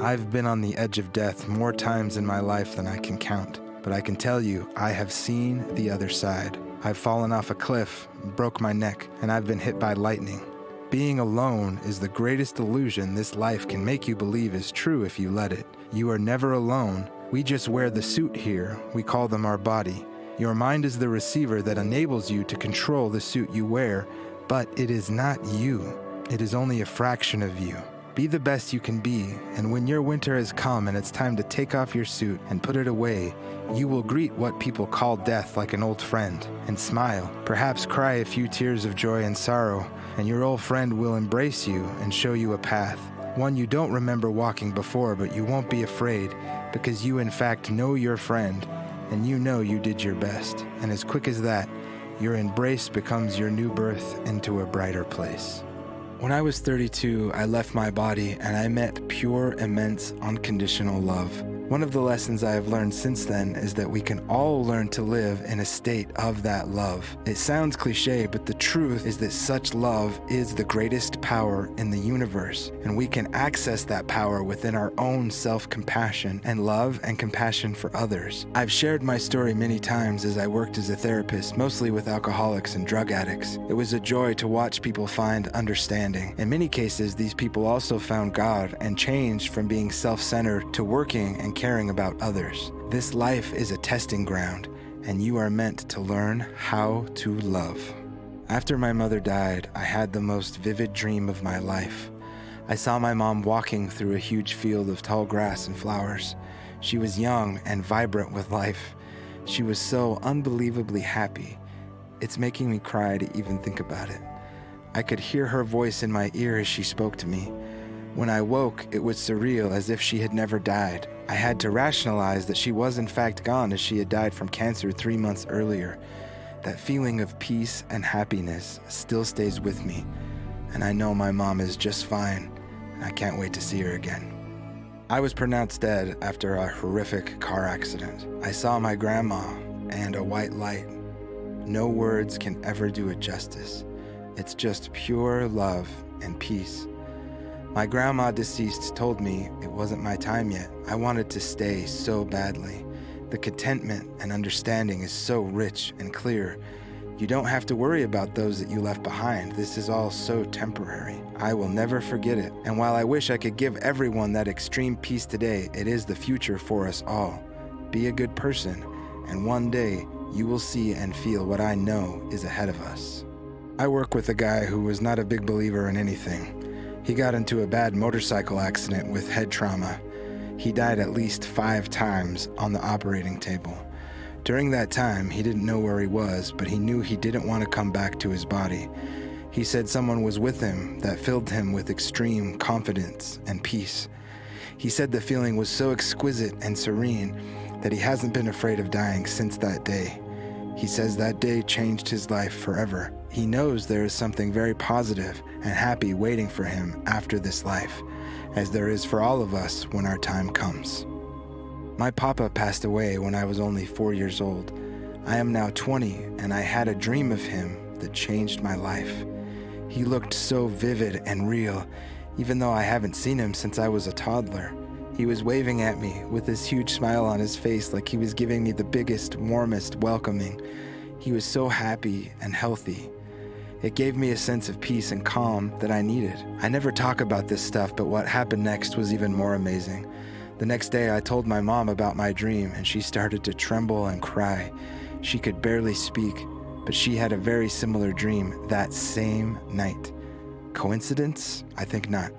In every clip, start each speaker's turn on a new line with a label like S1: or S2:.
S1: I've been on the edge of death more times in my life than I can count, but I can tell you, I have seen the other side. I've fallen off a cliff, broke my neck, and I've been hit by lightning. Being alone is the greatest illusion this life can make you believe is true if you let it. You are never alone. We just wear the suit here. We call them our body. Your mind is the receiver that enables you to control the suit you wear, but it is not you. It is only a fraction of you. Be the best you can be, and when your winter has come and it's time to take off your suit and put it away, you will greet what people call death like an old friend and smile, perhaps cry a few tears of joy and sorrow, and your old friend will embrace you and show you a path, one you don't remember walking before, but you won't be afraid because you in fact know your friend and you know you did your best, and as quick as that, your embrace becomes your new birth into a brighter place. When I was 32, I left my body and I met pure, immense, unconditional love. One of the lessons I have learned since then is that we can all learn to live in a state of that love. It sounds cliche, but the truth is that such love is the greatest power in the universe, and we can access that power within our own self-compassion and love and compassion for others. I've shared my story many times as I worked as a therapist, mostly with alcoholics and drug addicts. It was a joy to watch people find understanding. In many cases, these people also found God and changed from being self-centered to working and caring about others. This life is a testing ground, and you are meant to learn how to love. After my mother died, I had the most vivid dream of my life. I saw my mom walking through a huge field of tall grass and flowers. She was young and vibrant with life. She was so unbelievably happy. It's making me cry to even think about it. I could hear her voice in my ear as she spoke to me. When I woke, it was surreal, as if she had never died. I had to rationalize that she was in fact gone, as she had died from cancer 3 months earlier. That feeling of peace and happiness still stays with me, and I know my mom is just fine, and I can't wait to see her again. I was pronounced dead after a horrific car accident. I saw my grandma and a white light. No words can ever do it justice. It's just pure love and peace. My grandma deceased told me it wasn't my time yet. I wanted to stay so badly. The contentment and understanding is so rich and clear. You don't have to worry about those that you left behind. This is all so temporary. I will never forget it. And while I wish I could give everyone that extreme peace today, it is the future for us all. Be a good person, and one day you will see and feel what I know is ahead of us. I work with a guy who was not a big believer in anything. He got into a bad motorcycle accident with head trauma. He died at least 5 times on the operating table. During that time, he didn't know where he was, but he knew he didn't want to come back to his body. He said someone was with him that filled him with extreme confidence and peace. He said the feeling was so exquisite and serene that he hasn't been afraid of dying since that day. He says that day changed his life forever. He knows there is something very positive and happy waiting for him after this life, as there is for all of us when our time comes. My papa passed away when I was only 4 years old. I am now 20, and I had a dream of him that changed my life. He looked so vivid and real, even though I haven't seen him since I was a toddler. He was waving at me with this huge smile on his face, like he was giving me the biggest, warmest welcoming. He was so happy and healthy. It gave me a sense of peace and calm that I needed. I never talk about this stuff, but what happened next was even more amazing. The next day, I told my mom about my dream, and she started to tremble and cry. She could barely speak, but she had a very similar dream that same night. Coincidence? I think not.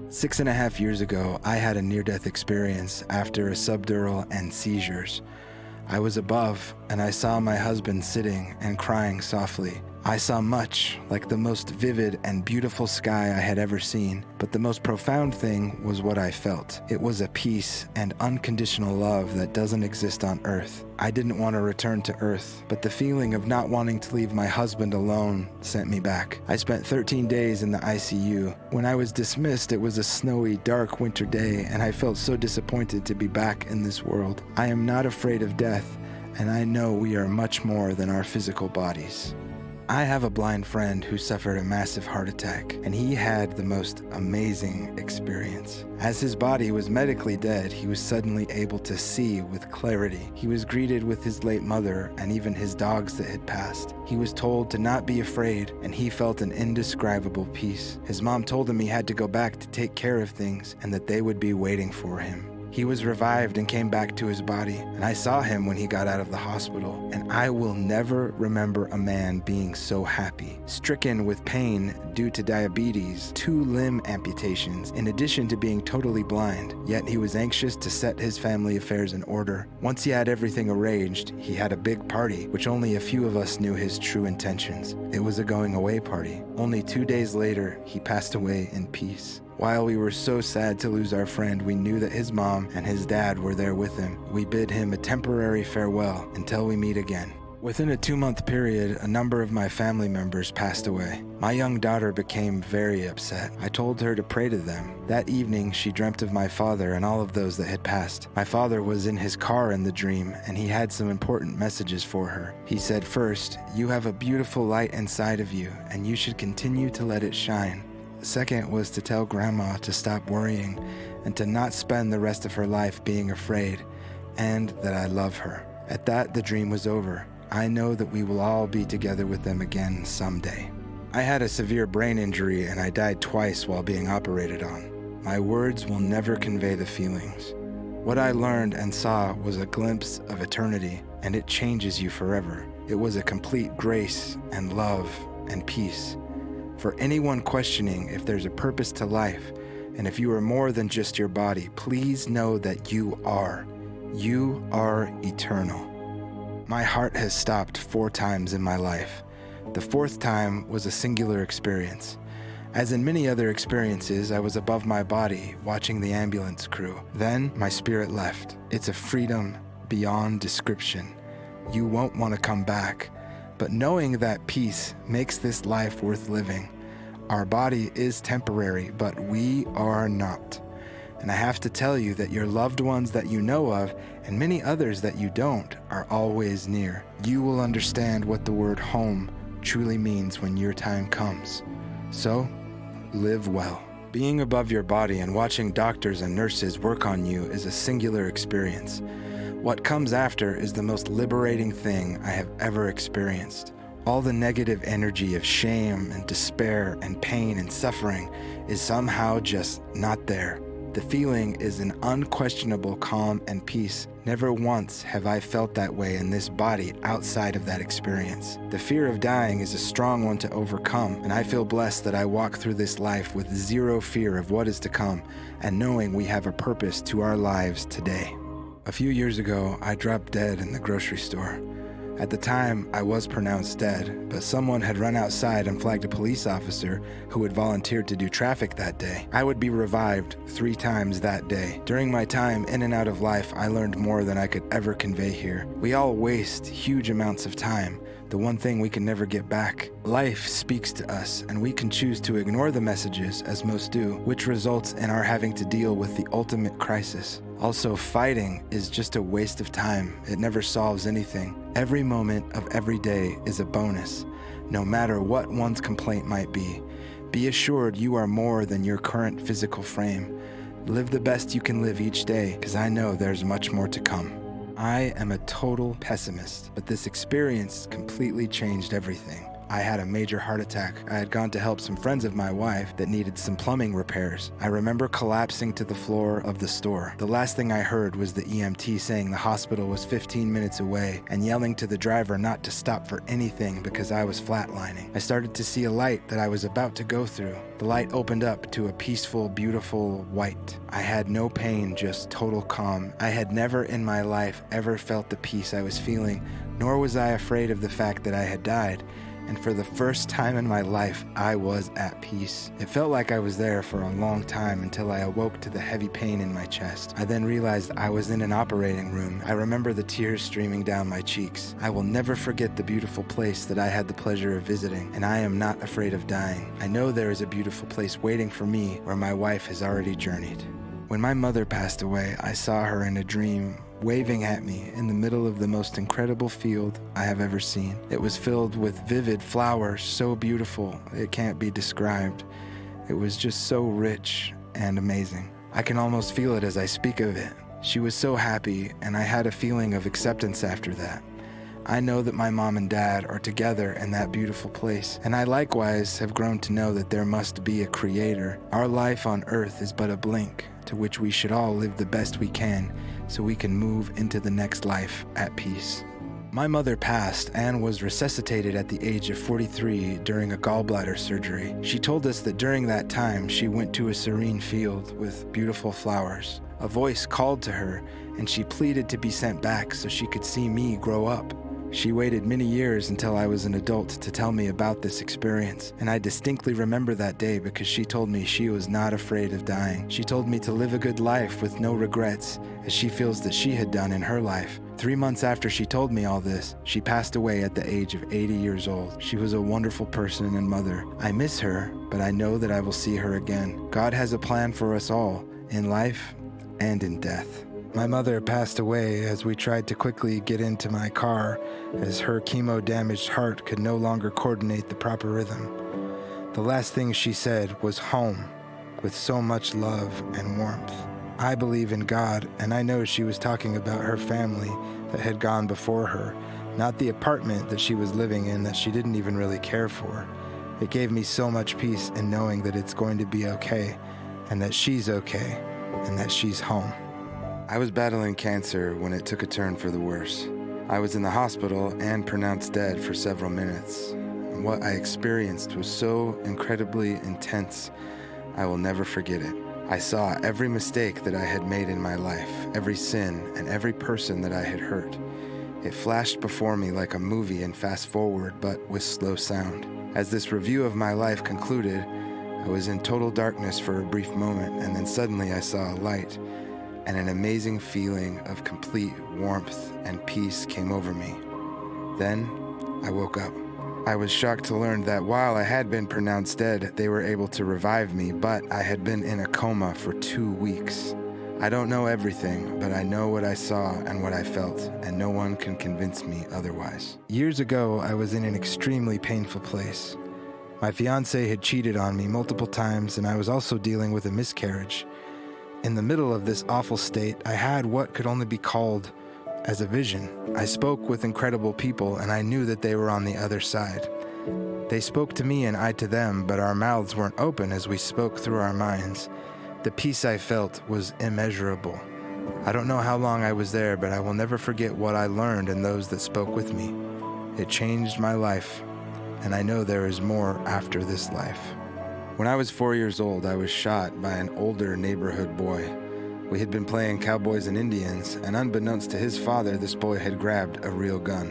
S1: 6.5 years ago, I had a near-death experience after a subdural and seizures. I was above, and I saw my husband sitting and crying softly. I saw much, like the most vivid and beautiful sky I had ever seen, but the most profound thing was what I felt. It was a peace and unconditional love that doesn't exist on Earth. I didn't want to return to Earth, but the feeling of not wanting to leave my husband alone sent me back. I spent 13 days in the ICU. When I was dismissed, it was a snowy, dark winter day, and I felt so disappointed to be back in this world. I am not afraid of death, and I know we are much more than our physical bodies. I have a blind friend who suffered a massive heart attack, and he had the most amazing experience. As his body was medically dead, he was suddenly able to see with clarity. He was greeted with his late mother and even his dogs that had passed. He was told to not be afraid, and he felt an indescribable peace. His mom told him he had to go back to take care of things and that they would be waiting for him. He was revived and came back to his body, and I saw him when he got out of the hospital, and I will never remember a man being so happy. Stricken with pain due to diabetes, 2 limb amputations, in addition to being totally blind, yet he was anxious to set his family affairs in order. Once he had everything arranged, he had a big party, which only a few of us knew his true intentions. It was a going away party. Only 2 days later, he passed away in peace. While we were so sad to lose our friend, we knew that his mom and his dad were there with him. We bid him a temporary farewell until we meet again. Within a 2-month period, a number of my family members passed away. My young daughter became very upset. I told her to pray to them. That evening, she dreamt of my father and all of those that had passed. My father was in his car in the dream, and he had some important messages for her. He said, "First, you have a beautiful light inside of you, and you should continue to let it shine. Second was to tell Grandma to stop worrying and to not spend the rest of her life being afraid, and that I love her." At that, the dream was over. I know that we will all be together with them again someday. I had a severe brain injury and I died twice while being operated on. My words will never convey the feelings. What I learned and saw was a glimpse of eternity, and it changes you forever. It was a complete grace and love and peace. For anyone questioning if there's a purpose to life, and if you are more than just your body, please know that you are. You are eternal. My heart has stopped 4 times in my life. The 4th time was a singular experience. As in many other experiences, I was above my body, watching the ambulance crew. Then, my spirit left. It's a freedom beyond description. You won't want to come back. But knowing that peace makes this life worth living. Our body is temporary, but we are not. And I have to tell you that your loved ones that you know of, and many others that you don't, are always near. You will understand what the word home truly means when your time comes. So, live well. Being above your body and watching doctors and nurses work on you is a singular experience. What comes after is the most liberating thing I have ever experienced. All the negative energy of shame and despair and pain and suffering is somehow just not there. The feeling is an unquestionable calm and peace. Never once have I felt that way in this body outside of that experience. The fear of dying is a strong one to overcome, and I feel blessed that I walk through this life with zero fear of what is to come and knowing we have a purpose to our lives today. A few years ago, I dropped dead in the grocery store. At the time, I was pronounced dead, but someone had run outside and flagged a police officer who had volunteered to do traffic that day. I would be revived 3 times that day. During my time in and out of life, I learned more than I could ever convey here. We all waste huge amounts of time, the one thing we can never get back. Life speaks to us, and we can choose to ignore the messages, as most do, which results in our having to deal with the ultimate crisis. Also, fighting is just a waste of time. It never solves anything. Every moment of every day is a bonus, no matter what one's complaint might be. Be assured you are more than your current physical frame. Live the best you can live each day, because I know there's much more to come. I am a total pessimist, but this experience completely changed everything. I had a major heart attack. I had gone to help some friends of my wife that needed some plumbing repairs. I remember collapsing to the floor of the store. The last thing I heard was the EMT saying the hospital was 15 minutes away and yelling to the driver not to stop for anything because I was flatlining. I started to see a light that I was about to go through. The light opened up to a peaceful, beautiful white. I had no pain, just total calm. I had never in my life ever felt the peace I was feeling, nor was I afraid of the fact that I had died. And for the first time in my life, I was at peace. It felt like I was there for a long time until I awoke to the heavy pain in my chest. I then realized I was in an operating room. I remember the tears streaming down my cheeks. I will never forget the beautiful place that I had the pleasure of visiting, and I am not afraid of dying. I know there is a beautiful place waiting for me where my wife has already journeyed. When my mother passed away, I saw her in a dream waving at me in the middle of the most incredible field I have ever seen. It was filled with vivid flowers, so beautiful it can't be described. It was just so rich and amazing. I can almost feel it as I speak of it. She was so happy, and I had a feeling of acceptance after that. I know that my mom and dad are together in that beautiful place, and I likewise have grown to know that there must be a creator. Our life on earth is but a blink, to which we should all live the best we can, so we can move into the next life at peace. My mother passed and was resuscitated at the age of 43 during a gallbladder surgery. She told us that during that time she went to a serene field with beautiful flowers. A voice called to her, and she pleaded to be sent back so she could see me grow up. She waited many years until I was an adult to tell me about this experience, and I distinctly remember that day because she told me she was not afraid of dying. She told me to live a good life with no regrets, as she feels that she had done in her life. 3 months after she told me all this, she passed away at the age of 80 years old. She was a wonderful person and mother. I miss her, but I know that I will see her again. God has a plan for us all, in life and in death. My mother passed away as we tried to quickly get into my car, as her chemo-damaged heart could no longer coordinate the proper rhythm. The last thing she said was home, with so much love and warmth. I believe in God, and I know she was talking about her family that had gone before her, not the apartment that she was living in that she didn't even really care for. It gave me so much peace in knowing that it's going to be okay, and that she's okay, and that she's home. I was battling cancer when it took a turn for the worse. I was in the hospital and pronounced dead for several minutes. And what I experienced was so incredibly intense, I will never forget it. I saw every mistake that I had made in my life, every sin, and every person that I had hurt. It flashed before me like a movie in fast forward, but with slow sound. As this review of my life concluded, I was in total darkness for a brief moment, and then suddenly I saw a light, and an amazing feeling of complete warmth and peace came over me. Then I woke up. I was shocked to learn that while I had been pronounced dead, they were able to revive me, but I had been in a coma for 2 weeks. I don't know everything, but I know what I saw and what I felt, and no one can convince me otherwise. Years ago, I was in an extremely painful place. My fiancé had cheated on me multiple times, and I was also dealing with a miscarriage. In the middle of this awful state, I had what could only be called as a vision. I spoke with incredible people, and I knew that they were on the other side. They spoke to me and I to them, but our mouths weren't open as we spoke through our minds. The peace I felt was immeasurable. I don't know how long I was there, but I will never forget what I learned and those that spoke with me. It changed my life, and I know there is more after this life. When I was 4 years old, I was shot by an older neighborhood boy. We had been playing cowboys and Indians, and unbeknownst to his father, this boy had grabbed a real gun.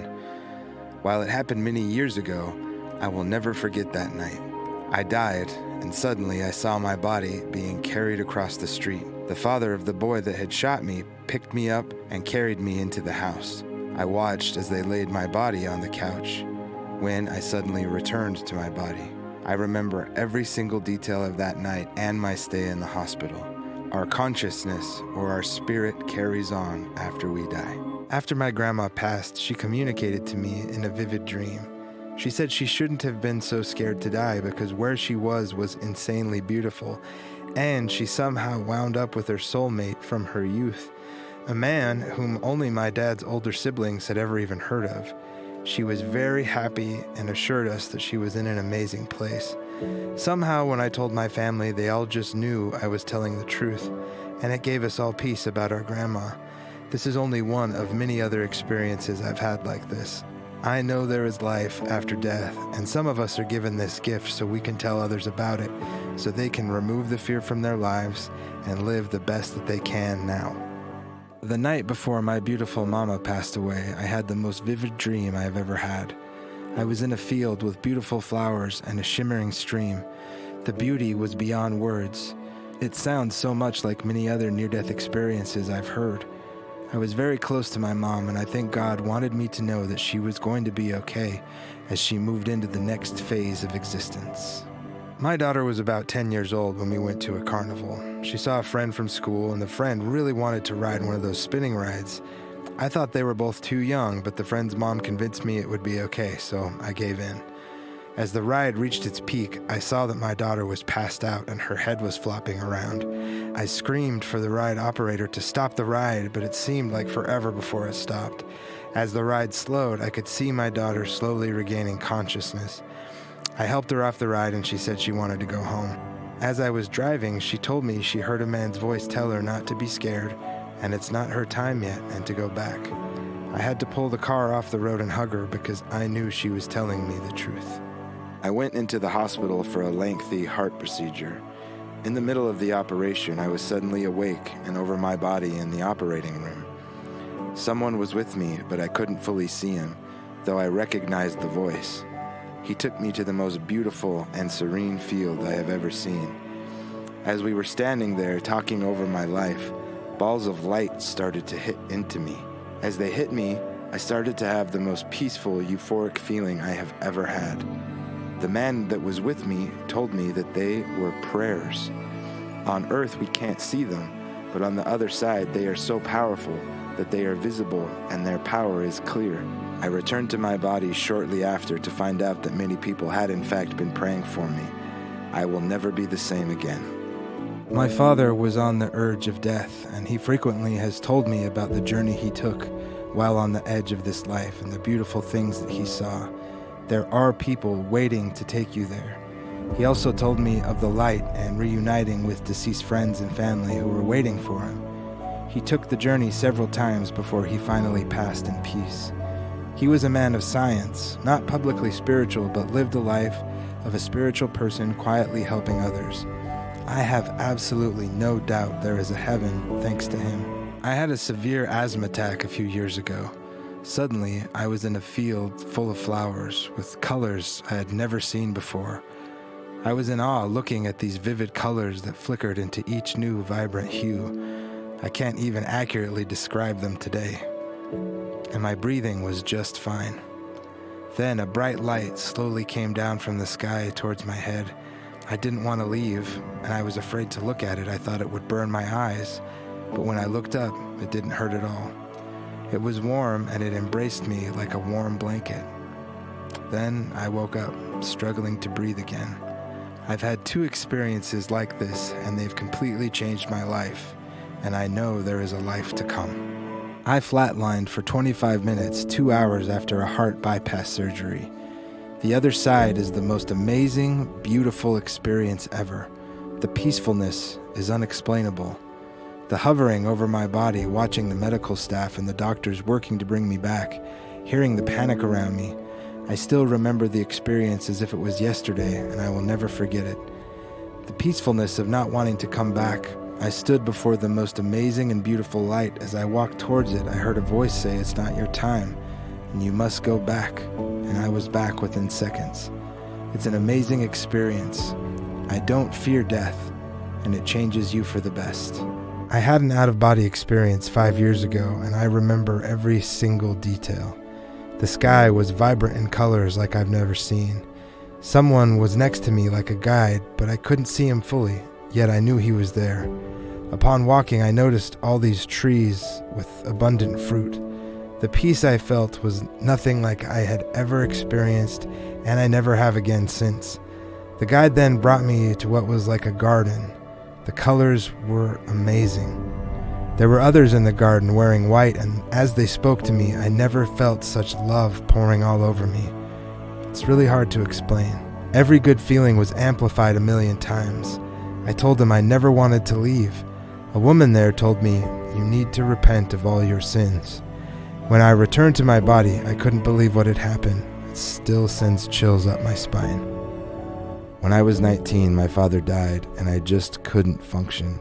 S1: While it happened many years ago, I will never forget that night. I died, and suddenly I saw my body being carried across the street. The father of the boy that had shot me picked me up and carried me into the house. I watched as they laid my body on the couch, when I suddenly returned to my body. I remember every single detail of that night and my stay in the hospital. Our consciousness or our spirit carries on after we die. After my grandma passed, she communicated to me in a vivid dream. She said she shouldn't have been so scared to die because where she was insanely beautiful, and she somehow wound up with her soulmate from her youth, a man whom only my dad's older siblings had ever even heard of. She was very happy and assured us that she was in an amazing place. Somehow, when I told my family, they all just knew I was telling the truth, and it gave us all peace about our grandma. This is only one of many other experiences I've had like this. I know there is life after death, and some of us are given this gift so we can tell others about it, so they can remove the fear from their lives and live the best that they can now. The night before my beautiful mama passed away, I had the most vivid dream I have ever had. I was in a field with beautiful flowers and a shimmering stream. The beauty was beyond words. It sounds so much like many other near-death experiences I've heard. I was very close to my mom, and I think God wanted me to know that she was going to be okay as she moved into the next phase of existence. My daughter was about 10 years old when we went to a carnival. She saw a friend from school, and the friend really wanted to ride one of those spinning rides. I thought they were both too young, but the friend's mom convinced me it would be okay, so I gave in. As the ride reached its peak, I saw that my daughter was passed out and her head was flopping around. I screamed for the ride operator to stop the ride, but it seemed like forever before it stopped. As the ride slowed, I could see my daughter slowly regaining consciousness. I helped her off the ride and she said she wanted to go home. As I was driving, she told me she heard a man's voice tell her not to be scared, and it's not her time yet, and to go back. I had to pull the car off the road and hug her because I knew she was telling me the truth. I went into the hospital for a lengthy heart procedure. In the middle of the operation, I was suddenly awake and over my body in the operating room. Someone was with me, but I couldn't fully see him, though I recognized the voice. He took me to the most beautiful and serene field I have ever seen. As we were standing there talking over my life, balls of light started to hit into me. As they hit me, I started to have the most peaceful, euphoric feeling I have ever had. The man that was with me told me that they were prayers. On earth we can't see them, but on the other side they are so powerful that they are visible and their power is clear. I returned to my body shortly after to find out that many people had in fact been praying for me. I will never be the same again. My father was on the edge of death, and he frequently has told me about the journey he took while on the edge of this life and the beautiful things that he saw. There are people waiting to take you there. He also told me of the light and reuniting with deceased friends and family who were waiting for him. He took the journey several times before he finally passed in peace. He was a man of science, not publicly spiritual, but lived a life of a spiritual person quietly helping others. I have absolutely no doubt there is a heaven thanks to him. I had a severe asthma attack a few years ago. Suddenly, I was in a field full of flowers with colors I had never seen before. I was in awe looking at these vivid colors that flickered into each new vibrant hue. I can't even accurately describe them today. And my breathing was just fine. Then a bright light slowly came down from the sky towards my head. I didn't want to leave, and I was afraid to look at it. I thought it would burn my eyes, but when I looked up, it didn't hurt at all. It was warm, and it embraced me like a warm blanket. Then I woke up, struggling to breathe again. I've had 2 experiences like this, and they've completely changed my life, and I know there is a life to come. I flatlined for 25 minutes, 2 hours after a heart bypass surgery. The other side is the most amazing, beautiful experience ever. The peacefulness is unexplainable. The hovering over my body, watching the medical staff and the doctors working to bring me back, hearing the panic around me. I still remember the experience as if it was yesterday, and I will never forget it. The peacefulness of not wanting to come back. I stood before the most amazing and beautiful light. As I walked towards it, I heard a voice say, "It's not your time, and you must go back." And I was back within seconds. It's an amazing experience. I don't fear death, and it changes you for the best. I had an out-of-body experience 5 years ago, and I remember every single detail. The sky was vibrant in colors like I've never seen. Someone was next to me like a guide, but I couldn't see him fully, yet I knew he was there. Upon walking, I noticed all these trees with abundant fruit. The peace I felt was nothing like I had ever experienced, and I never have again since. The guide then brought me to what was like a garden. The colors were amazing. There were others in the garden wearing white, and as they spoke to me, I never felt such love pouring all over me. It's really hard to explain. Every good feeling was amplified 1,000,000 times. I told them I never wanted to leave. A woman there told me, "You need to repent of all your sins." When I returned to my body, I couldn't believe what had happened. It still sends chills up my spine. When I was 19, my father died, and I just couldn't function.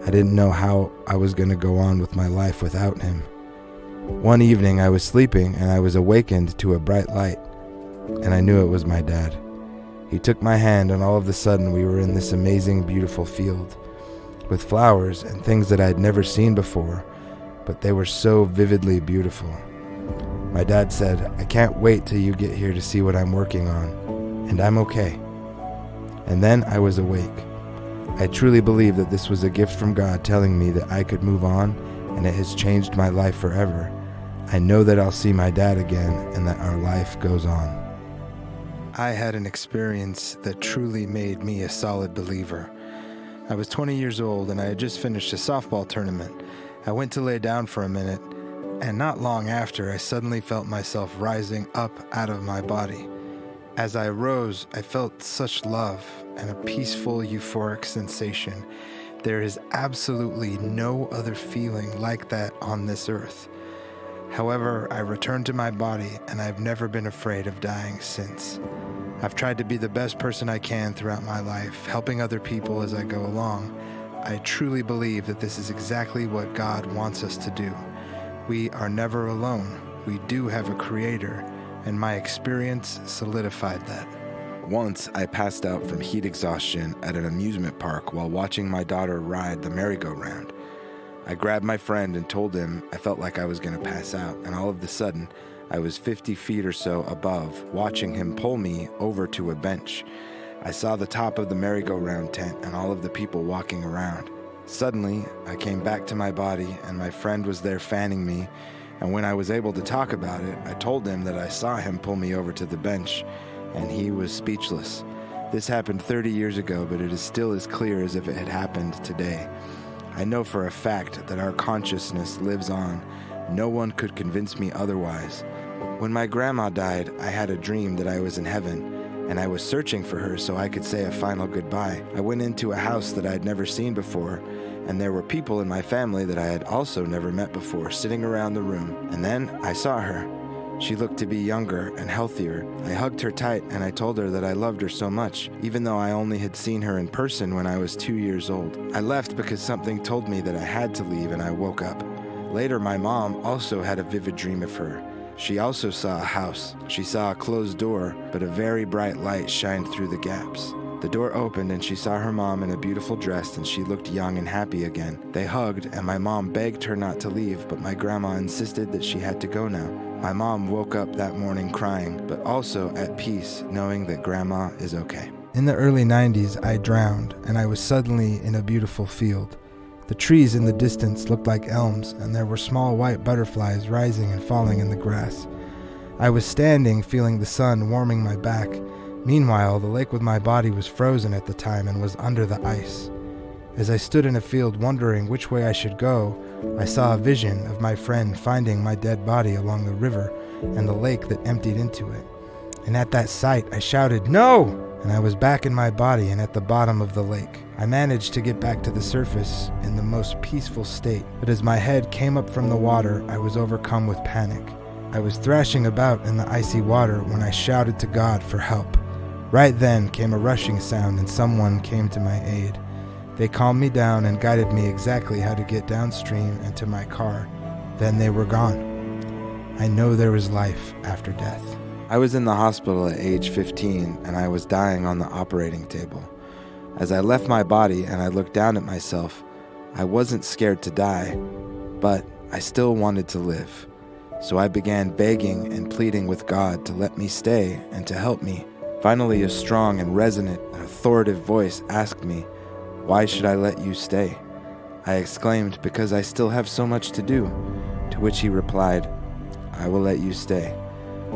S1: I didn't know how I was going to go on with my life without him. One evening, I was sleeping, and I was awakened to a bright light, and I knew it was my dad. He took my hand, and all of a sudden, we were in this amazing, beautiful field with flowers and things that I had never seen before, but they were so vividly beautiful. My dad said, "I can't wait till you get here to see what I'm working on, and I'm okay." And then I was awake. I truly believe that this was a gift from God telling me that I could move on, and it has changed my life forever. I know that I'll see my dad again and that our life goes on. I had an experience that truly made me a solid believer. I was 20 years old and I had just finished a softball tournament. I went to lay down for a minute, and not long after, I suddenly felt myself rising up out of my body. As I rose, I felt such love and a peaceful, euphoric sensation. There is absolutely no other feeling like that on this earth. However, I returned to my body, and I've never been afraid of dying since. I've tried to be the best person I can throughout my life, helping other people as I go along. I truly believe that this is exactly what God wants us to do. We are never alone. We do have a creator, and my experience solidified that. Once, I passed out from heat exhaustion at an amusement park while watching my daughter ride the merry-go-round. I grabbed my friend and told him I felt like I was going to pass out, and all of a sudden, I was 50 feet or so above, watching him pull me over to a bench. I saw the top of the merry-go-round tent and all of the people walking around. Suddenly, I came back to my body, and my friend was there fanning me, and when I was able to talk about it, I told him that I saw him pull me over to the bench, and he was speechless. This happened 30 years ago, but it is still as clear as if it had happened today. I know for a fact that our consciousness lives on. No one could convince me otherwise. When my grandma died, I had a dream that I was in heaven, and I was searching for her so I could say a final goodbye. I went into a house that I had never seen before, and there were people in my family that I had also never met before sitting around the room, and then I saw her. She looked to be younger and healthier. I hugged her tight and I told her that I loved her so much, even though I only had seen her in person when I was 2 years old. I left because something told me that I had to leave, and I woke up. Later, my mom also had a vivid dream of her. She also saw a house. She saw a closed door, but a very bright light shined through the gaps. The door opened and she saw her mom in a beautiful dress, and she looked young and happy again. They hugged and my mom begged her not to leave, but my grandma insisted that she had to go now. My mom woke up that morning crying, but also at peace, knowing that grandma is okay. In the early 90s, I drowned, and I was suddenly in a beautiful field. The trees in the distance looked like elms, and there were small white butterflies rising and falling in the grass. I was standing, feeling the sun warming my back. Meanwhile, the lake with my body was frozen at the time and was under the ice. As I stood in a field wondering which way I should go, I saw a vision of my friend finding my dead body along the river and the lake that emptied into it. And at that sight, I shouted, "No!" And I was back in my body and at the bottom of the lake. I managed to get back to the surface in the most peaceful state, but as my head came up from the water, I was overcome with panic. I was thrashing about in the icy water when I shouted to God for help. Right then came a rushing sound and someone came to my aid. They calmed me down and guided me exactly how to get downstream and to my car. Then they were gone. I know there is life after death. I was in the hospital at age 15 and I was dying on the operating table. As I left my body and I looked down at myself, I wasn't scared to die, but I still wanted to live. So I began begging and pleading with God to let me stay and to help me. Finally, a strong and resonant and authoritative voice asked me, "Why should I let you stay?" I exclaimed, "Because I still have so much to do." To which he replied, "I will let you stay."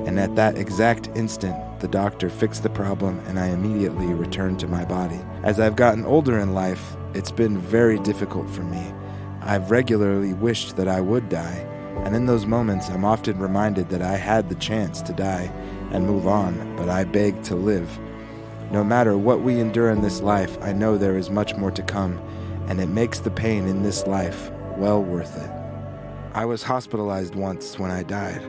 S1: And at that exact instant, the doctor fixed the problem and I immediately returned to my body. As I've gotten older in life, it's been very difficult for me. I've regularly wished that I would die, and in those moments I'm often reminded that I had the chance to die and move on, but I beg to live. No matter what we endure in this life, I know there is much more to come, and it makes the pain in this life well worth it. I was hospitalized once when I died.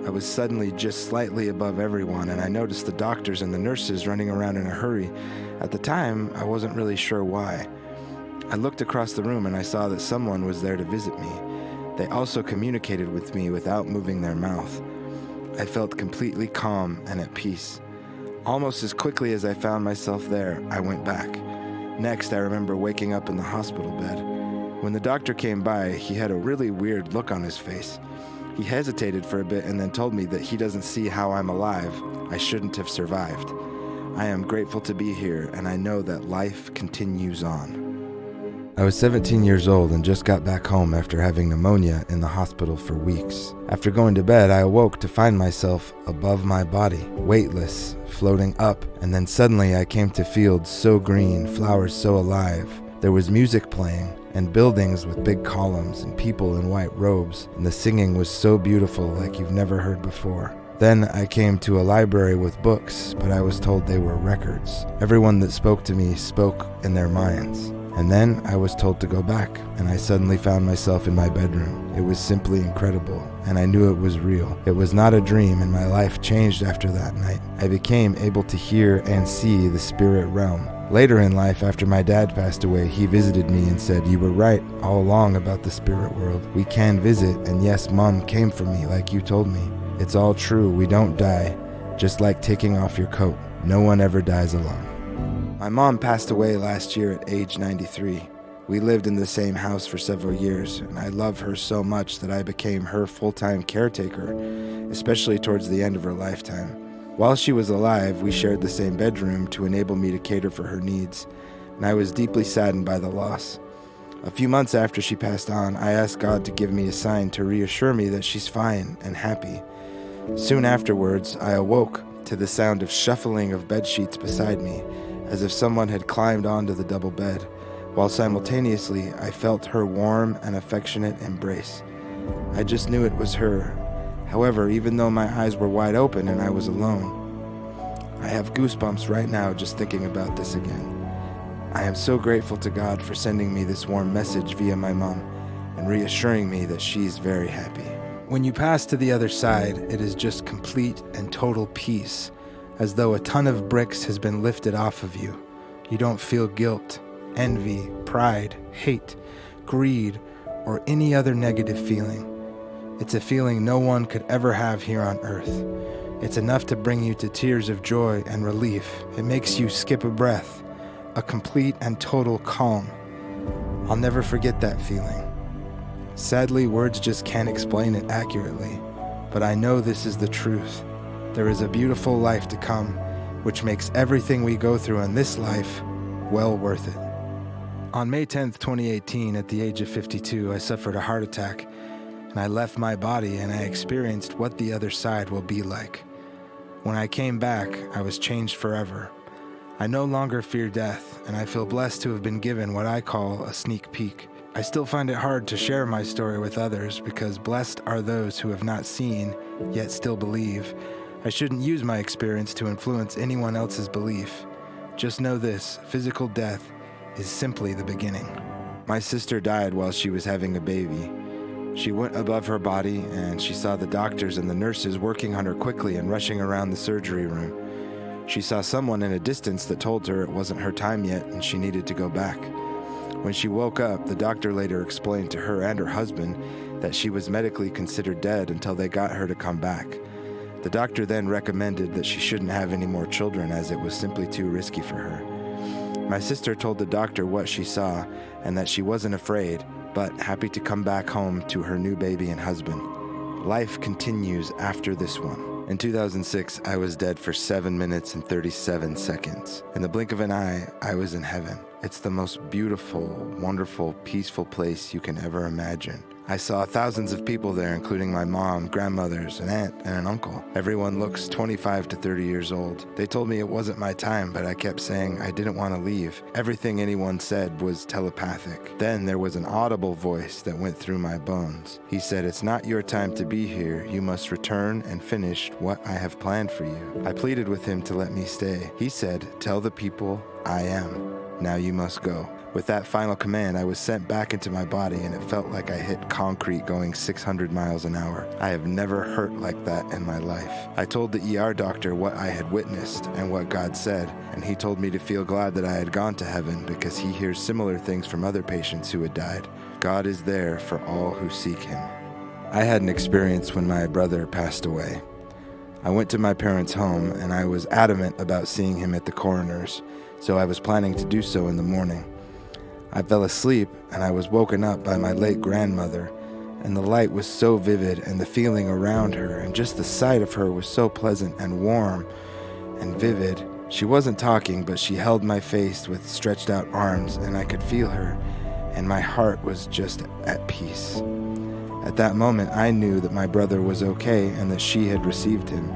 S1: I was suddenly just slightly above everyone, and I noticed the doctors and the nurses running around in a hurry. At the time, I wasn't really sure why. I looked across the room and I saw that someone was there to visit me. They also communicated with me without moving their mouth. I felt completely calm and at peace. Almost as quickly as I found myself there, I went back. Next, I remember waking up in the hospital bed. When the doctor came by, he had a really weird look on his face. He hesitated for a bit and then told me that he doesn't see how I'm alive. I shouldn't have survived. I am grateful to be here, and I know that life continues on. I was 17 years old and just got back home after having pneumonia in the hospital for weeks. After going to bed, I awoke to find myself above my body, weightless, floating up, and then suddenly I came to fields so green, flowers so alive. There was music playing, and buildings with big columns and people in white robes, and the singing was so beautiful like you've never heard before. Then I came to a library with books, but I was told they were records. Everyone that spoke to me spoke in their minds. And then I was told to go back, and I suddenly found myself in my bedroom. It was simply incredible, and I knew it was real. It was not a dream, and my life changed after that night. I became able to hear and see the spirit realm. Later in life, after my dad passed away, he visited me and said, "You were right all along about the spirit world. We can visit, and yes, Mom came for me like you told me. It's all true, we don't die, just like taking off your coat. No one ever dies alone." My mom passed away last year at age 93. We lived in the same house for several years, and I love her so much that I became her full-time caretaker, especially towards the end of her lifetime. While she was alive, we shared the same bedroom to enable me to cater for her needs, and I was deeply saddened by the loss. A few months after she passed on, I asked God to give me a sign to reassure me that she's fine and happy. Soon afterwards, I awoke to the sound of shuffling of bedsheets beside me, as if someone had climbed onto the double bed, while simultaneously I felt her warm and affectionate embrace. I just knew it was her. However, even though my eyes were wide open and I was alone, I have goosebumps right now just thinking about this again. I am so grateful to God for sending me this warm message via my mom and reassuring me that she's very happy. When you pass to the other side, it is just complete and total peace, as though a ton of bricks has been lifted off of you. You don't feel guilt, envy, pride, hate, greed, or any other negative feeling. It's a feeling no one could ever have here on earth. It's enough to bring you to tears of joy and relief. It makes you skip a breath, a complete and total calm. I'll never forget that feeling. Sadly, words just can't explain it accurately, but I know this is the truth. There is a beautiful life to come, which makes everything we go through in this life well worth it. On May 10th, 2018, at the age of 52, I suffered a heart attack, and I left my body and I experienced what the other side will be like. When I came back, I was changed forever. I no longer fear death, and I feel blessed to have been given what I call a sneak peek. I still find it hard to share my story with others because blessed are those who have not seen, yet still believe. I shouldn't use my experience to influence anyone else's belief. Just know this, physical death is simply the beginning. My sister died while she was having a baby. She went above her body and she saw the doctors and the nurses working on her quickly and rushing around the surgery room. She saw someone in a distance that told her it wasn't her time yet and she needed to go back. When she woke up, the doctor later explained to her and her husband that she was medically considered dead until they got her to come back. The doctor then recommended that she shouldn't have any more children as it was simply too risky for her. My sister told the doctor what she saw and that she wasn't afraid, but happy to come back home to her new baby and husband. Life continues after this one. In 2006, I was dead for 7 minutes and 37 seconds. In the blink of an eye, I was in heaven. It's the most beautiful, wonderful, peaceful place you can ever imagine. I saw thousands of people there, including my mom, grandmothers, an aunt, and an uncle. Everyone looks 25 to 30 years old. They told me it wasn't my time, but I kept saying I didn't want to leave. Everything anyone said was telepathic. Then there was an audible voice that went through my bones. He said, "It's not your time to be here. You must return and finish what I have planned for you." I pleaded with him to let me stay. He said, "Tell the people I am. Now you must go." With that final command, I was sent back into my body and it felt like I hit concrete going 600 miles an hour. I have never hurt like that in my life. I told the ER doctor what I had witnessed and what God said, and he told me to feel glad that I had gone to heaven because he hears similar things from other patients who had died. God is there for all who seek him. I had an experience when my brother passed away. I went to my parents' home and I was adamant about seeing him at the coroner's, so I was planning to do so in the morning. I fell asleep and I was woken up by my late grandmother, and the light was so vivid and the feeling around her and just the sight of her was so pleasant and warm and vivid. She wasn't talking, but she held my face with stretched out arms, and I could feel her, and my heart was just at peace. At that moment, I knew that my brother was okay and that she had received him.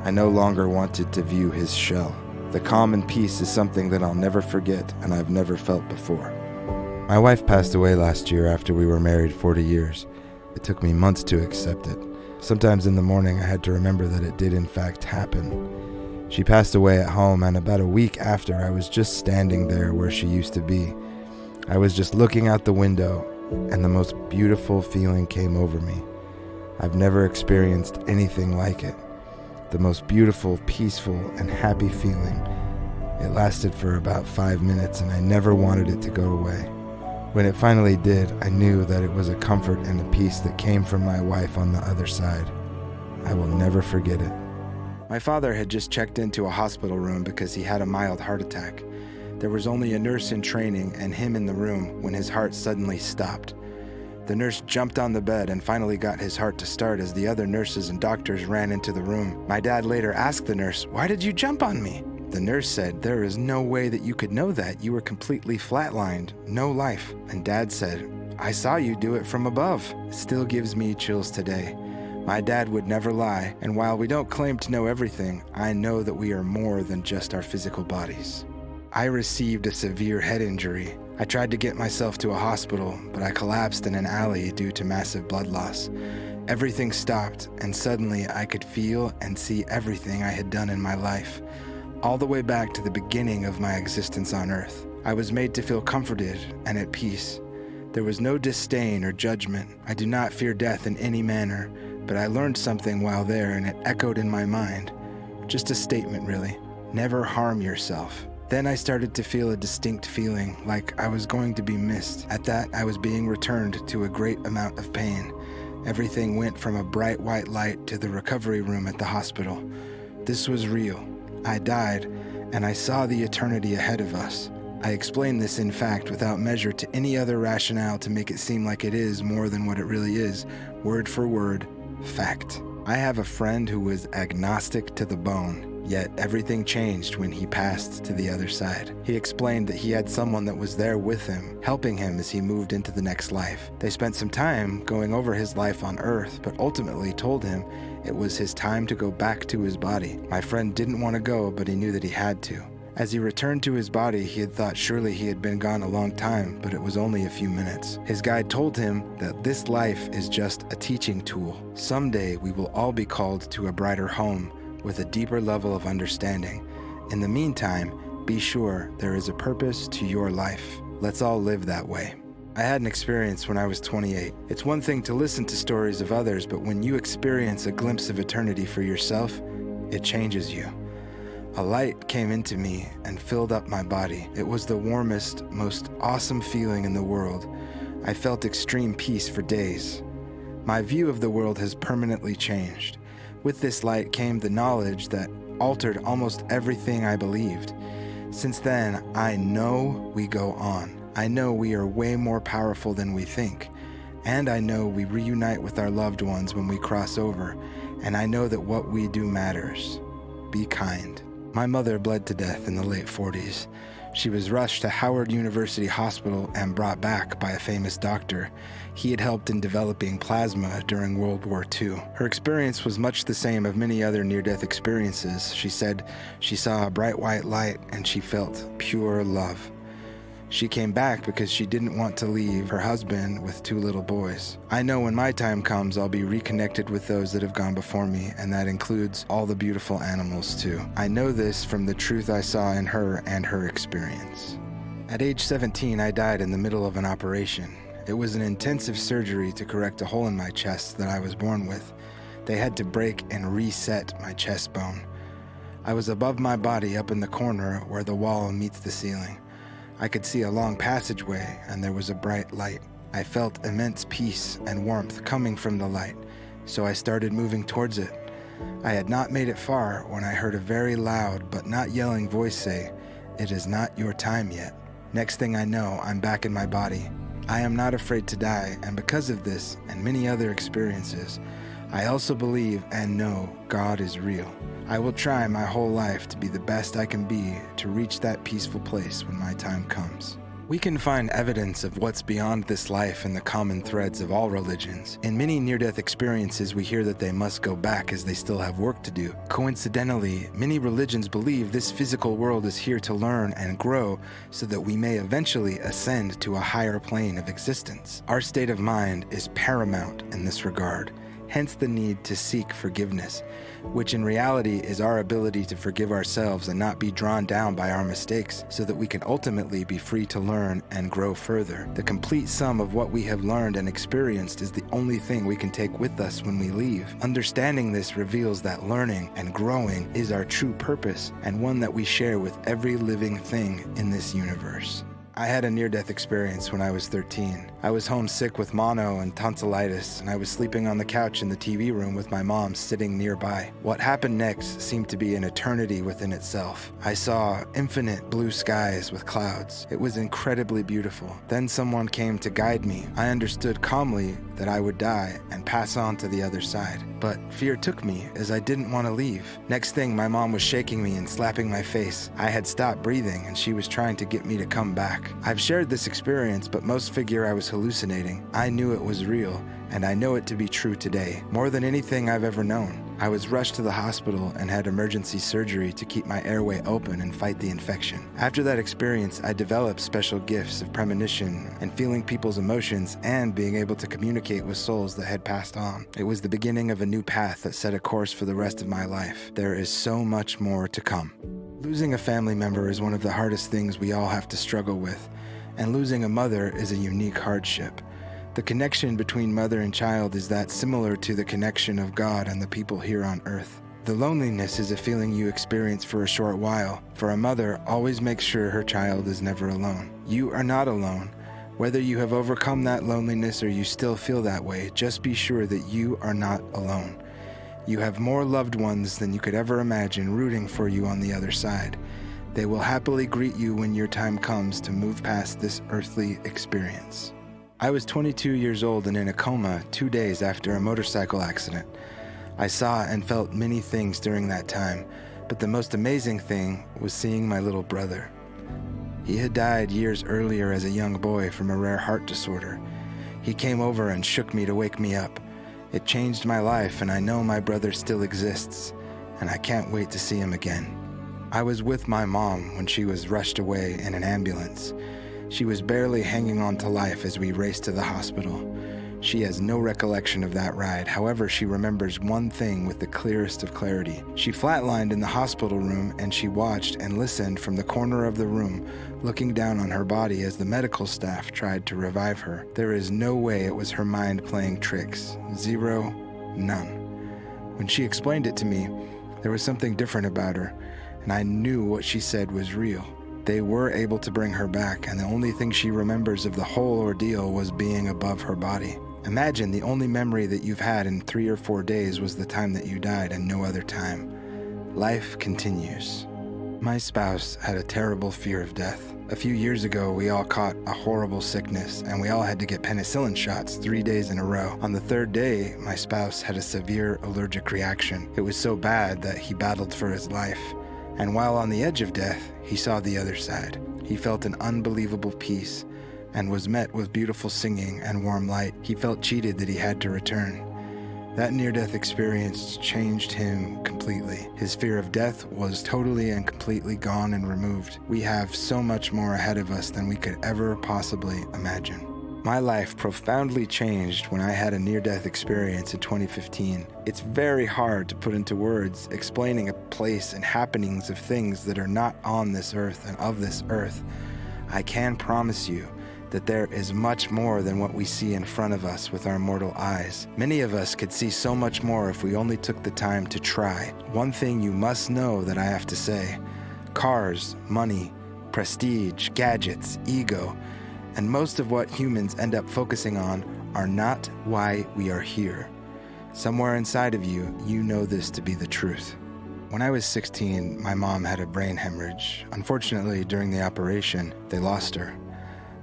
S1: I no longer wanted to view his shell. The calm and peace is something that I'll never forget, and I've never felt before. My wife passed away last year after we were married 40 years. It took me months to accept it. Sometimes in the morning, I had to remember that it did in fact happen. She passed away at home, and about a week after, I was just standing there where she used to be. I was just looking out the window, and the most beautiful feeling came over me. I've never experienced anything like it. The most beautiful, peaceful, and happy feeling. It lasted for about 5 minutes, and I never wanted it to go away. When it finally did, I knew that it was a comfort and a peace that came from my wife on the other side. I will never forget it. My father had just checked into a hospital room because he had a mild heart attack. There was only a nurse in training and him in the room when his heart suddenly stopped. The nurse jumped on the bed and finally got his heart to start as the other nurses and doctors ran into the room. My dad later asked the nurse, "Why did you jump on me?" The nurse said, "There is no way that you could know that. You were completely flatlined, no life." And Dad said, "I saw you do it from above." It still gives me chills today. My dad would never lie, and while we don't claim to know everything, I know that we are more than just our physical bodies. I received a severe head injury. I tried to get myself to a hospital, but I collapsed in an alley due to massive blood loss. Everything stopped, and suddenly I could feel and see everything I had done in my life, all the way back to the beginning of my existence on Earth. I was made to feel comforted and at peace. There was no disdain or judgment. I do not fear death in any manner, but I learned something while there, and it echoed in my mind. Just a statement, really. Never harm yourself. Then I started to feel a distinct feeling, like I was going to be missed. At that, I was being returned to a great amount of pain. Everything went from a bright white light to the recovery room at the hospital. This was real. I died, and I saw the eternity ahead of us. I explain this in fact without measure to any other rationale to make it seem like it is more than what it really is, word for word, fact. I have a friend who was agnostic to the bone. Yet everything changed when he passed to the other side. He explained that he had someone that was there with him, helping him as he moved into the next life. They spent some time going over his life on Earth, but ultimately told him it was his time to go back to his body. My friend didn't want to go, but he knew that he had to. As he returned to his body, he had thought surely he had been gone a long time, but it was only a few minutes. His guide told him that this life is just a teaching tool. Someday we will all be called to a brighter home, with a deeper level of understanding. In the meantime, be sure there is a purpose to your life. Let's all live that way. I had an experience when I was 28. It's one thing to listen to stories of others, but when you experience a glimpse of eternity for yourself, it changes you. A light came into me and filled up my body. It was the warmest, most awesome feeling in the world. I felt extreme peace for days. My view of the world has permanently changed. With this light came the knowledge that altered almost everything I believed. Since then, I know we go on. I know we are way more powerful than we think. And I know we reunite with our loved ones when we cross over. And I know that what we do matters. Be kind. My mother bled to death in the late 40s. She was rushed to Howard University Hospital and brought back by a famous doctor. He had helped in developing plasma during World War II. Her experience was much the same of many other near-death experiences. She said she saw a bright white light and she felt pure love. She came back because she didn't want to leave her husband with 2 little boys. I know when my time comes, I'll be reconnected with those that have gone before me, and that includes all the beautiful animals too. I know this from the truth I saw in her and her experience. At age 17, I died in the middle of an operation. It was an intensive surgery to correct a hole in my chest that I was born with. They had to break and reset my chest bone. I was above my body up in the corner where the wall meets the ceiling. I could see a long passageway, and there was a bright light. I felt immense peace and warmth coming from the light, so I started moving towards it. I had not made it far when I heard a very loud but not yelling voice say, "It is not your time yet." Next thing I know, I'm back in my body. I am not afraid to die, and because of this and many other experiences, I also believe and know God is real. I will try my whole life to be the best I can be to reach that peaceful place when my time comes. We can find evidence of what's beyond this life in the common threads of all religions. In many near-death experiences, we hear that they must go back as they still have work to do. Coincidentally, many religions believe this physical world is here to learn and grow so that we may eventually ascend to a higher plane of existence. Our state of mind is paramount in this regard, hence the need to seek forgiveness, which in reality is our ability to forgive ourselves and not be drawn down by our mistakes so that we can ultimately be free to learn and grow further. The complete sum of what we have learned and experienced is the only thing we can take with us when we leave. Understanding this reveals that learning and growing is our true purpose and one that we share with every living thing in this universe. I had a near-death experience when I was 13. I was homesick with mono and tonsillitis, and I was sleeping on the couch in the TV room with my mom sitting nearby. What happened next seemed to be an eternity within itself. I saw infinite blue skies with clouds. It was incredibly beautiful. Then someone came to guide me. I understood calmly that I would die and pass on to the other side. But fear took me as I didn't want to leave. Next thing, my mom was shaking me and slapping my face. I had stopped breathing and she was trying to get me to come back. I've shared this experience, but most figure I was hallucinating. I knew it was real, and I know it to be true today, more than anything I've ever known. I was rushed to the hospital and had emergency surgery to keep my airway open and fight the infection. After that experience, I developed special gifts of premonition and feeling people's emotions and being able to communicate with souls that had passed on. It was the beginning of a new path that set a course for the rest of my life. There is so much more to come. Losing a family member is one of the hardest things we all have to struggle with, and losing a mother is a unique hardship. The connection between mother and child is that similar to the connection of God and the people here on earth. The loneliness is a feeling you experience for a short while. For a mother, always makes sure her child is never alone. You are not alone. Whether you have overcome that loneliness or you still feel that way, just be sure that you are not alone. You have more loved ones than you could ever imagine rooting for you on the other side. They will happily greet you when your time comes to move past this earthly experience. I was 22 years old and in a coma 2 days after a motorcycle accident. I saw and felt many things during that time, but the most amazing thing was seeing my little brother. He had died years earlier as a young boy from a rare heart disorder. He came over and shook me to wake me up. It changed my life, and I know my brother still exists, and I can't wait to see him again. I was with my mom when she was rushed away in an ambulance. She was barely hanging on to life as we raced to the hospital. She has no recollection of that ride. However, she remembers one thing with the clearest of clarity. She flatlined in the hospital room, and she watched and listened from the corner of the room, looking down on her body as the medical staff tried to revive her. There is no way it was her mind playing tricks. Zero, none. When she explained it to me, there was something different about her, and I knew what she said was real. They were able to bring her back, and the only thing she remembers of the whole ordeal was being above her body. Imagine the only memory that you've had in 3 or 4 days was the time that you died and no other time. Life continues. My spouse had a terrible fear of death. A few years ago, we all caught a horrible sickness, and we all had to get penicillin shots 3 days in a row. On the 3rd day, my spouse had a severe allergic reaction. It was so bad that he battled for his life. And while on the edge of death, he saw the other side. He felt an unbelievable peace and was met with beautiful singing and warm light. He felt cheated that he had to return. That near-death experience changed him completely. His fear of death was totally and completely gone and removed. We have so much more ahead of us than we could ever possibly imagine. My life profoundly changed when I had a near-death experience in 2015. It's very hard to put into words explaining a place and happenings of things that are not on this earth and of this earth. I can promise you that there is much more than what we see in front of us with our mortal eyes. Many of us could see so much more if we only took the time to try. One thing you must know that I have to say: cars, money, prestige, gadgets, ego, and most of what humans end up focusing on are not why we are here. Somewhere inside of you, you know this to be the truth. When I was 16, my mom had a brain hemorrhage. Unfortunately, during the operation, they lost her.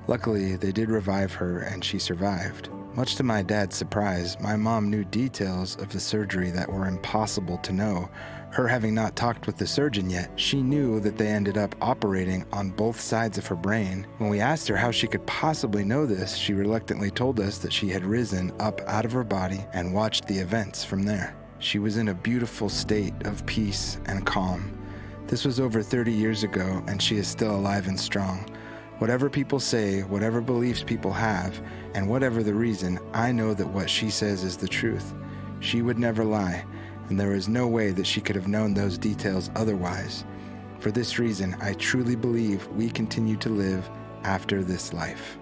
S1: Luckily, they did revive her and she survived. Much to my dad's surprise, my mom knew details of the surgery that were impossible to know Her having not talked with the surgeon yet, she knew that they ended up operating on both sides of her brain. When we asked her how she could possibly know this, she reluctantly told us that she had risen up out of her body and watched the events from there. She was in a beautiful state of peace and calm. This was over 30 years ago, and she is still alive and strong. Whatever people say, whatever beliefs people have, and whatever the reason, I know that what she says is the truth. She would never lie, and there is no way that she could have known those details otherwise. For this reason, I truly believe we continue to live after this life.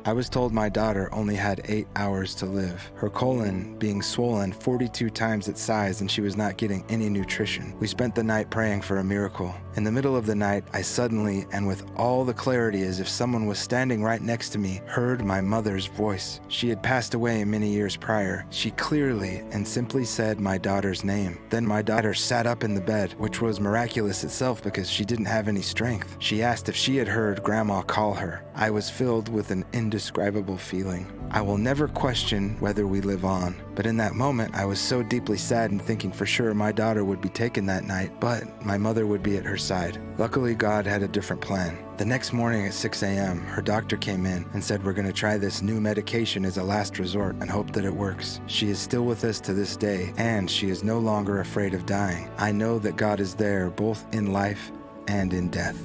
S1: I was told my daughter only had 8 hours to live, her colon being swollen 42 times its size, and she was not getting any nutrition. We spent the night praying for a miracle. In the middle of the night, I suddenly, and with all the clarity as if someone was standing right next to me, heard my mother's voice. She had passed away many years prior. She clearly and simply said my daughter's name. Then my daughter sat up in the bed, which was miraculous itself because she didn't have any strength. She asked if she had heard Grandma call her. I was filled with an indescribable feeling. I will never question whether we live on, but in that moment I was so deeply saddened, thinking for sure my daughter would be taken that night, but my mother would be at her side. Luckily, God had a different plan. The next morning at 6 a.m., her doctor came in and said we're going to try this new medication as a last resort and hope that it works. She is still with us to this day, and she is no longer afraid of dying. I know that God is there both in life and in death.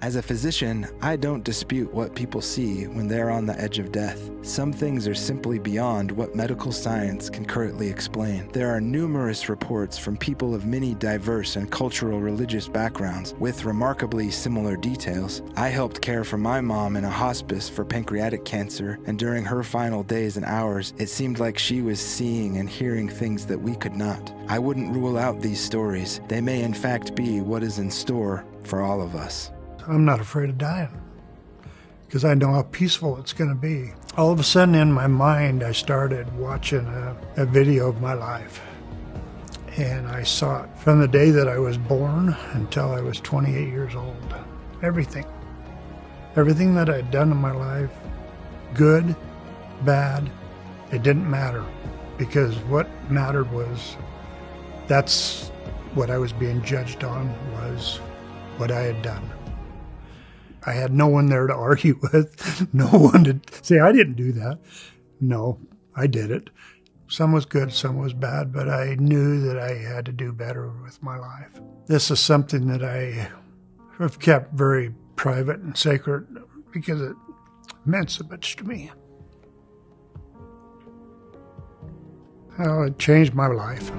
S1: As a physician, I don't dispute what people see when they're on the edge of death. Some things are simply beyond what medical science can currently explain. There are numerous reports from people of many diverse and cultural religious backgrounds with remarkably similar details. I helped care for my mom in a hospice for pancreatic cancer, and during her final days and hours, it seemed like she was seeing and hearing things that we could not. I wouldn't rule out these stories. They may in fact be what is in store for all of us.
S2: I'm not afraid of dying because I know how peaceful it's going to be. All of a sudden in my mind, I started watching a video of my life. And I saw it from the day that I was born until I was 28 years old. Everything that I'd done in my life, good, bad, it didn't matter. Because what mattered was, that's what I was being judged on, was what I had done. I had no one there to argue with, no one to say, I didn't do that. No, I did it. Some was good, some was bad, but I knew that I had to do better with my life. This is something that I have kept very private and sacred because it meant so much to me. Well, it changed my life.